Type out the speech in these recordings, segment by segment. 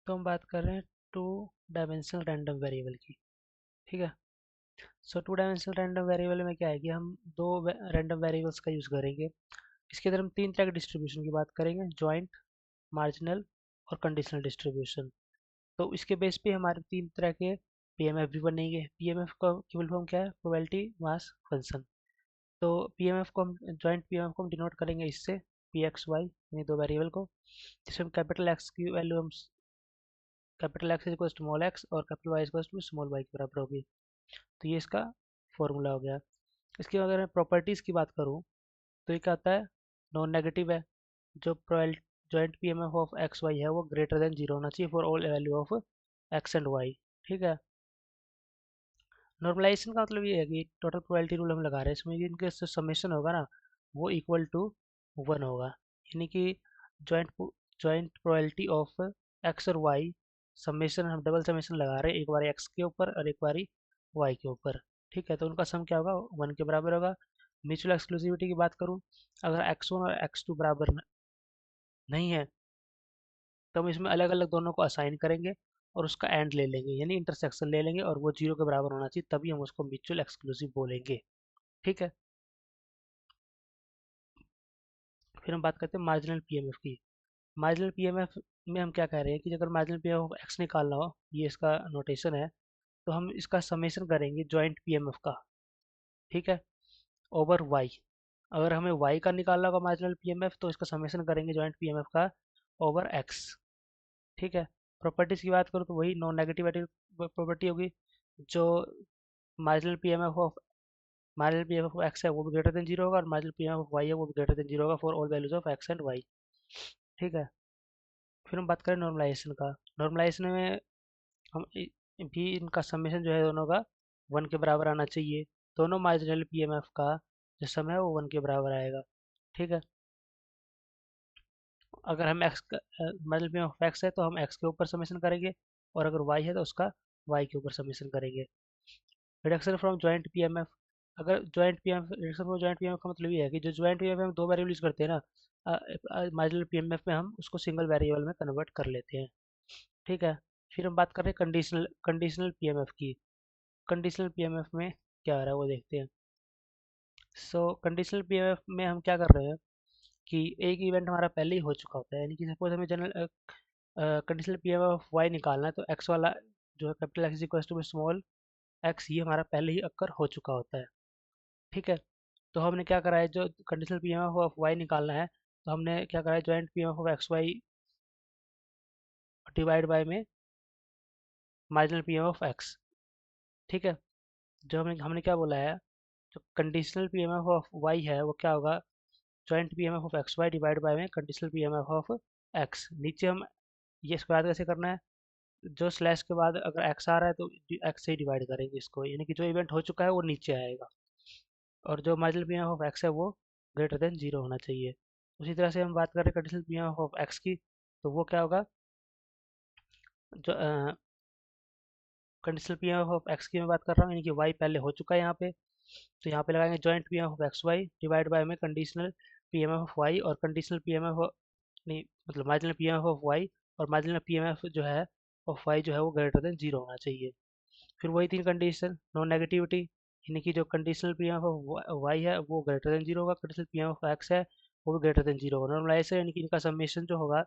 तो हम बात कर रहे हैं टू डायमेंशनल रैंडम वेरिएबल की। ठीक है। सो टू डायमेंशनल रैंडम वेरिएबल में क्या है कि हम दो रैंडम वेरिएबल्स का यूज़ करेंगे। इसके अंदर हम तीन तरह के डिस्ट्रीब्यूशन की बात करेंगे, जॉइंट, मार्जिनल और कंडीशनल डिस्ट्रीब्यूशन। तो इसके बेस पे हमारे तीन तरह के पीएमएफ भी बनेंगे। पीएमएफ का की फुल फॉर्म क्या है? Probability mass function. तो पीएमएफ को हम जॉइंट पीएमएफ को हम डिनोट करेंगे इससे, पी एक्स वाई, यानी दो वेरिएबल को, जिसमें कैपिटल एक्स की वैल्यू हम capital X equal to small X और capital Y equal to small Y के बराबर होगी। तो ये इसका फॉर्मूला हो गया। इसकी अगर मैं प्रॉपर्टीज़ की बात करूँ तो ये क्या होता है? नॉन नेगेटिव है। जो joint PMF of X Y है वो ग्रेटर देन जीरो होना चाहिए for all value of X and Y. ठीक है। नॉर्मलाइजेशन का मतलब ये है कि टोटल प्रोबेबिलिटी रूल हम लगा रहे हैं इसमें कि इनके समेशन होगा ना, वो इक्वल टू वन होगा। यानी कि joint joint probability of x और वाई समेशन, हम डबल समेशन लगा रहे हैं, एक बार एक्स के ऊपर और एक बारी वाई के ऊपर। ठीक है। तो उनका सम क्या होगा? वन के बराबर होगा। म्यूचुअल एक्सक्लूसिविटी की बात करूँ, अगर एक्स वन और एक्स टू बराबर नहीं है तो हम इसमें अलग अलग दोनों को असाइन करेंगे और उसका एंड ले लेंगे, यानी इंटरसेक्शन ले लेंगे, और वो जीरो के बराबर होना चाहिए, तभी हम उसको म्यूचुअल एक्सक्लूसिव बोलेंगे। ठीक है। फिर हम बात करते हैं मार्जिनल पीएमएफ की। मार्जिनल पीएमएफ में हम क्या कह रहे हैं कि अगर मार्जिनल पीएमएफ एक्स निकालना हो, ये इसका नोटेशन है, तो हम इसका समेशन करेंगे जॉइंट पीएमएफ का। ठीक है। Over Y. अगर हमें वाई का निकालना होगा मार्जिनल पीएमएफ, तो इसका समेशन करेंगे जॉइंट पीएमएफ का ओवर एक्स। ठीक है। प्रॉपर्टीज की बात करूँ तो वही नॉन नेगेटिविटी प्रॉपर्टी होगी। जो marginal PMF of marginal PMF of x है वो भी ग्रेटर देन जीरो होगा, और मार्जिनल पीएमएफ ऑफ वाई है वो भी ग्रेटर देन जीरो होगा for all values of X and Y. ठीक है। फिर हम बात करें नॉर्मलाइजेशन का। नॉर्मलाइजेशन में हम भी इनका समेशन जो है दोनों का वन के बराबर आना चाहिए। दोनों मार्जिनल पीएमएफ का जो सम है वो वन के बराबर आएगा। ठीक है। अगर हम एक्स का मार्जिनल पीएमएफ ऑफ एक्स है तो हम एक्स के ऊपर समेशन करेंगे, और अगर वाई है तो उसका वाई के ऊपर समेशन करेंगे। Reduction from joint PMF. अगर joint PMF, reduction from joint PMF का मतलब ये है कि जो जॉइंट पीएमएफ में हम दो वेरिएबल यूज करते हैं ना, मार्जिनल पीएमएफ में हम उसको सिंगल वेरिएबल में कन्वर्ट कर लेते हैं। ठीक है। फिर हम बात कर रहे हैं कंडीशनल कंडीशनल पीएमएफ की। कंडीशनल पीएमएफ में क्या आ रहा है वो देखते हैं। सो कंडीशनल पीएमएफ में हम क्या कर रहे हैं कि एक इवेंट हमारा पहले ही हो चुका होता है, यानी कि सपोज हमें general conditional PMF of Y निकालना है, तो एक्स वाला जो है capital X equal to small X, ये हमारा पहले ही अक्कर हो चुका होता है। ठीक है। तो हमने क्या करा है, जो कंडीशनल पीएमएफ ऑफ वाई निकालना है, तो हमने क्या करा है, joint PMF of X Y divide by में मार्जिनल पीएमएफ ऑफ एक्स। ठीक है। जो हमने हमने क्या बोला है, जो कंडीशनल पीएमएफ ऑफ वाई है वो क्या होगा, joint PMF of X Y divide by में कंडीशनल पीएमएफ ऑफ एक्स। नीचे हम ये इसके बाद कैसे करना है, जो स्लैश के बाद अगर एक्स आ रहा है तो एक्स से ही डिवाइड करेंगे इसको, यानी कि जो इवेंट हो चुका है वो नीचे आएगा, और जो मार्जिनल पीएमएफ ऑफ एक्स है वो ग्रेटर देन जीरो होना चाहिए। उसी तरह से हम बात करें कंडीशनल पीएमएफ ऑफ एक्स की, तो वो क्या होगा, जो कंडीशनल पीएमएफ ऑफ एक्स की मैं बात कर रहा हूँ, यानी कि वाई पहले हो चुका है यहाँ पे, तो यहाँ पे लगाएंगे joint PMF of X Y divide by में कंडीशनल पीएमएफ ऑफ वाई, और कंडीशनल पीएमएफ नहीं, मतलब मार्जिनल पीएमएफ ऑफ वाई और मार्जिनल पीएमएफ जो है ऑफ वाई जो है वो ग्रेटर देन जीरो होना चाहिए। फिर वही तीन कंडीशन, नॉन नेगेटिविटी, यानी कि जो कंडीशनल पीएमएफ ऑफ वाई है वो ग्रेटर देन जीरो होगा, कंडीशनल पीएमएफ ऑफ एक्स है वो भी ग्रेटर देन जीरो होगा। नॉर्मलाइजेशन यानी कि इनका समेशन जो होगा,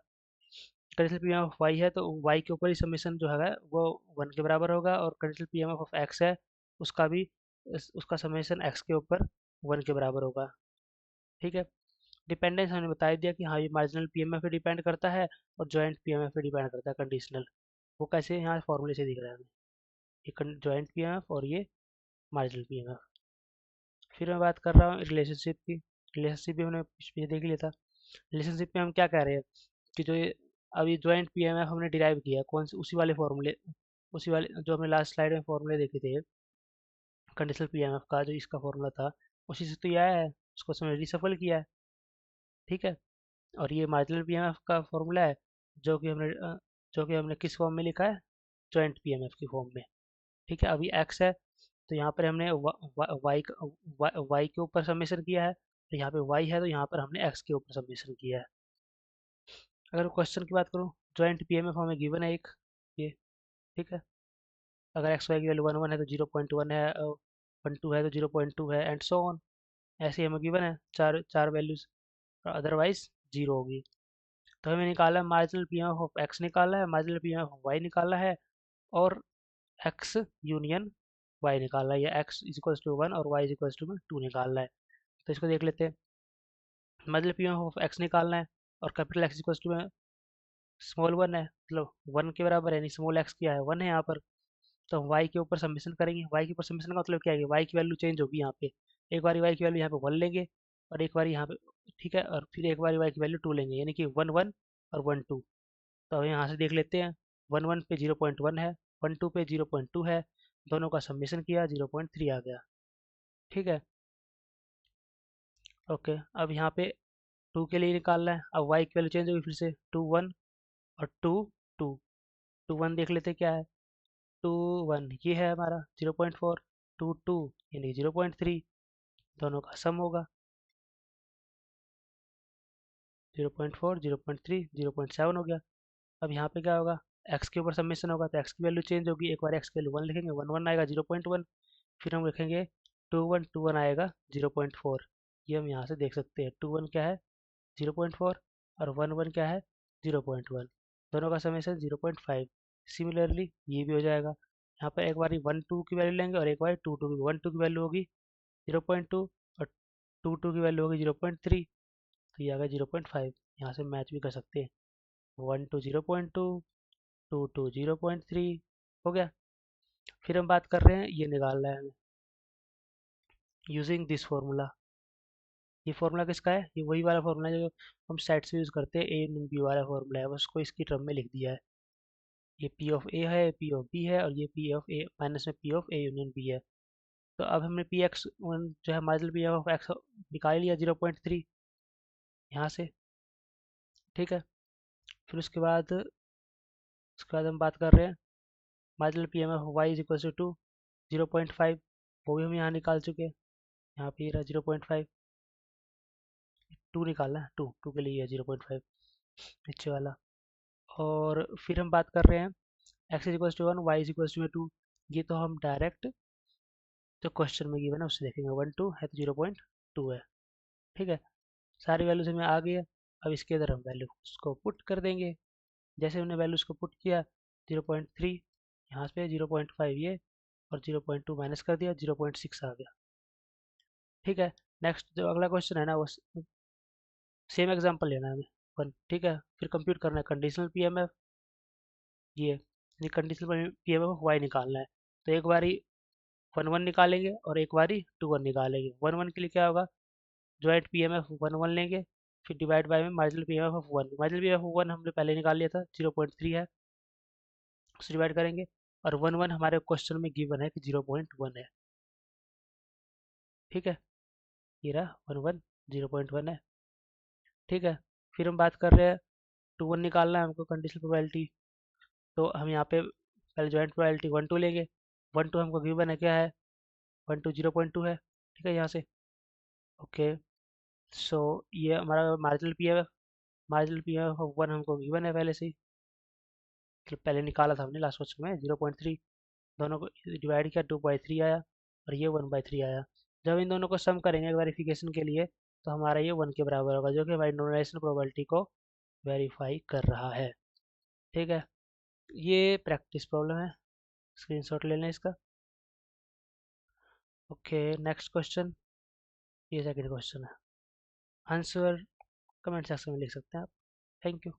कंडीशनल पीएमएफ ऑफ वाई है तो वाई के ऊपर ही समेशन जो है वो वन के बराबर होगा, और कंडीशनल पीएमएफ ऑफ एक्स है उसका भी उसका समेशन एक्स के ऊपर वन के बराबर होगा। ठीक है। डिपेंडेंस हमने बता ही दिया कि हाँ, ये मार्जिनल पीएमएफ पे डिपेंड करता है और जॉइंट पीएमएफ पे डिपेंड करता है कंडीशनल। वो कैसे यहाँ फॉर्मूले से दिख रहा है हमें, ये जॉइंट पीएमएफ और ये मार्जिनल पीएमएफ। फिर मैं बात कर रहा हूँ रिलेशनशिप की। रिलेशनशिप भी हमने पीछे देख लिया था। रिलेशनशिप में हम क्या कह रहे हैं कि जो ये अभी जॉइंट पीएमएफ हमने डिराइव किया, कौन से, उसी वाले फॉर्मूले, उसी वाले जो हमने लास्ट स्लाइड में फॉर्मूले देखे थे कंडीशनल पीएमएफ का, जो इसका फॉर्मूला था उसी से तो ये आया है, उसको हमने रिसफल किया है। ठीक है। और ये मार्जिनल पीएमएफ का फॉर्मूला है, जो कि हमने जो कि हमने किस फॉर्म में लिखा है, जॉइंट पीएमएफ की फॉर्म में। ठीक है। अभी एक्स है तो यहाँ पर हमने वाई के ऊपर समेशन किया है, तो यहाँ पे वाई है तो यहाँ पर हमने एक्स के ऊपर समेशन किया है। अगर क्वेश्चन की बात करूँ, जॉइंट पीएमएफ हमें गिवन है एक, ये ठीक है। अगर एक्स वाई की वैल्यू 1 1 है तो 0.1 है, 1 2 है तो 0.2 है, एंड सो ऑन। ऐसे ही हमें गिवन है चार चार वैल्यूज, अदरवाइज जीरो होगी। तो हमें निकाला है मार्जिनल पीएमएफ ऑफ एक्स, निकाला है मार्जिनल पीएमएफ ऑफ वाई, निकाला है, और एक्स यूनियन वाई निकालना है, या एक्स इज इक्वल्स टू 1 और वाई इज इक्वल्स टू 2 निकालना है। तो इसको देख लेते हैं। मतलब पीएमएफ ऑफ एक्स निकालना है, और capital X equals to small one है, मतलब वन के बराबर है, नहीं स्मॉल एक्स क्या है, वन है यहाँ पर। तो हम वाई के ऊपर सबमिशन करेंगे। वाई के ऊपर सबमिशन का मतलब क्या है, वाई की वैल्यू चेंज होगी यहाँ पे। एक बार वाई की वैल्यू यहाँ पे वन लेंगे, और एक बार यहाँ पे, ठीक है, और फिर एक बार वाई की वैल्यू टू लेंगे, यानी कि वन वन और वन टू। तो अब यहाँ से देख लेते हैं, वन वन पे 0.1 है, वन टू पे 0.2 है, दोनों का सबमिशन किया 0.3 आ गया। ठीक है, ओके। अब यहाँ पे टू के लिए निकालना है। अब वाई की वैल्यू चेंज होगी फिर से, टू वन और टू टू। टू वन देख लेते हैं क्या है, टू वन ये है हमारा 0.4, टू टू यानी 0.3, दोनों का सम होगा 0.4 0.3 0.7 हो गया। अब यहाँ पे क्या होगा, एक्स के ऊपर सबमिशन होगा, तो एक्स की वैल्यू चेंज होगी, एक बार एक्स की वैल्यू वन लिखेंगे, वन वन आएगा 0.1, फिर हम लिखेंगे टू वन आएगा 0.4। ये हम यहाँ से देख सकते हैं, टू वन क्या है 0.4, और वन वन क्या है 0.1, दोनों का समेशन 0.5। सिमिलरली ये भी हो जाएगा, यहाँ पर एक बार वन टू की वैल्यू लेंगे, और एक बार टू टू की, वन टू की वैल्यू होगी 0.2, और टू टू की वैल्यू होगी 0.3, तो ये आ गया 0.5। यहाँ से मैच भी कर सकते हैं, वन टू 0.2, टू टू 0.3 हो गया। फिर हम बात कर रहे हैं, ये निकालना है हमें यूजिंग दिस फॉर्मूला। ये फॉर्मूला किसका है, ये वही वाला फॉर्मूला है जो हम सेट से यूज़ करते हैं, ए यूनियन बी वाला फॉर्मूला है, बस उसको इसकी टर्म में लिख दिया है। ये पी ऑफ ए है, पी ऑफ बी है, और ये पी ऑफ ए माइनस में P of A union B है। तो अब हमने पी एक्स जो है मार्जिनल पी ऑफ एक्स निकाल लिया 0.3 यहाँ से, ठीक है। फिर उसके बाद हम बात कर रहे हैं marginal P M F Y is equal to 0.5, वो भी हम यहाँ निकाल चुके हैं। यहाँ पे ये रहा 0.5, टू निकालना है, टू टू के लिए 0.5 नीचे वाला। और फिर हम बात कर रहे हैं X is equal to one, Y is equal to 2। ये तो हम डायरेक्ट जो क्वेश्चन में गिवन है उससे देखेंगे, वन टू है तो 0.2 है, ठीक है। सारी वैल्यूज हमें आ गई है। अब इसके अंदर हम वैल्यू उसको पुट कर देंगे। जैसे हमने वैल्यूज को पुट किया, 0.3 यहाँ पे, 0.5 ये, और 0.2 माइनस कर दिया, 0.6 आ गया, ठीक है। नेक्स्ट जो अगला क्वेश्चन है ना, वो सेम एग्जांपल लेना है हमें वन, ठीक है। फिर कंप्यूट करना है कंडीशनल पीएमएफ, ये कंडीशनल पीएमएफ वाई निकालना है। तो एक बारी वन वन निकालेंगे, और एक बारी टू वन निकालेंगे। वन वन के लिए क्या होगा, ज्वाइंट पीएमएफ वन वन लेंगे, फिर डिवाइड बाय में marginal PMF of one, marginal PMF of one हमने पहले निकाल लिया था 0.3 है, उससे डिवाइड करेंगे, और वन वन हमारे क्वेश्चन में गिवन है कि 0.1 है, ठीक है। ये रहा वन वन 0.1 है, ठीक है। फिर हम बात कर रहे हैं टू वन निकालना है हमको कंडीशनल प्रोबेबिलिटी। तो हम यहाँ पे पहले ज्वाइंट प्रोबेबिलिटी वन टू लेंगे। वन टू हमको गिवन है क्या है, वन टू 0.2 है, ठीक है यहाँ से, ओके। सो ये हमारा marginal P F of one हमको गिवन है पहले से ही, मतलब पहले निकाला था हमने लास्ट क्वेश्चन में 0.3, दोनों को डिवाइड किया 2/3 आया, और ये 1/3 आया। जब इन दोनों को सम करेंगे वेरिफिकेशन के लिए, तो हमारा ये वन के बराबर होगा, जो कि हमारी नॉर्मलाइजेशन प्रोबेबिलिटी को वेरीफाई कर रहा है, ठीक है। ये प्रैक्टिस प्रॉब्लम है, स्क्रीनशॉट ले लें इसका। ओके, नेक्स्ट क्वेश्चन, ये सेकंड क्वेश्चन है। आंसर कमेंट सेक्शन में लिख सकते हैं आप। Thank you.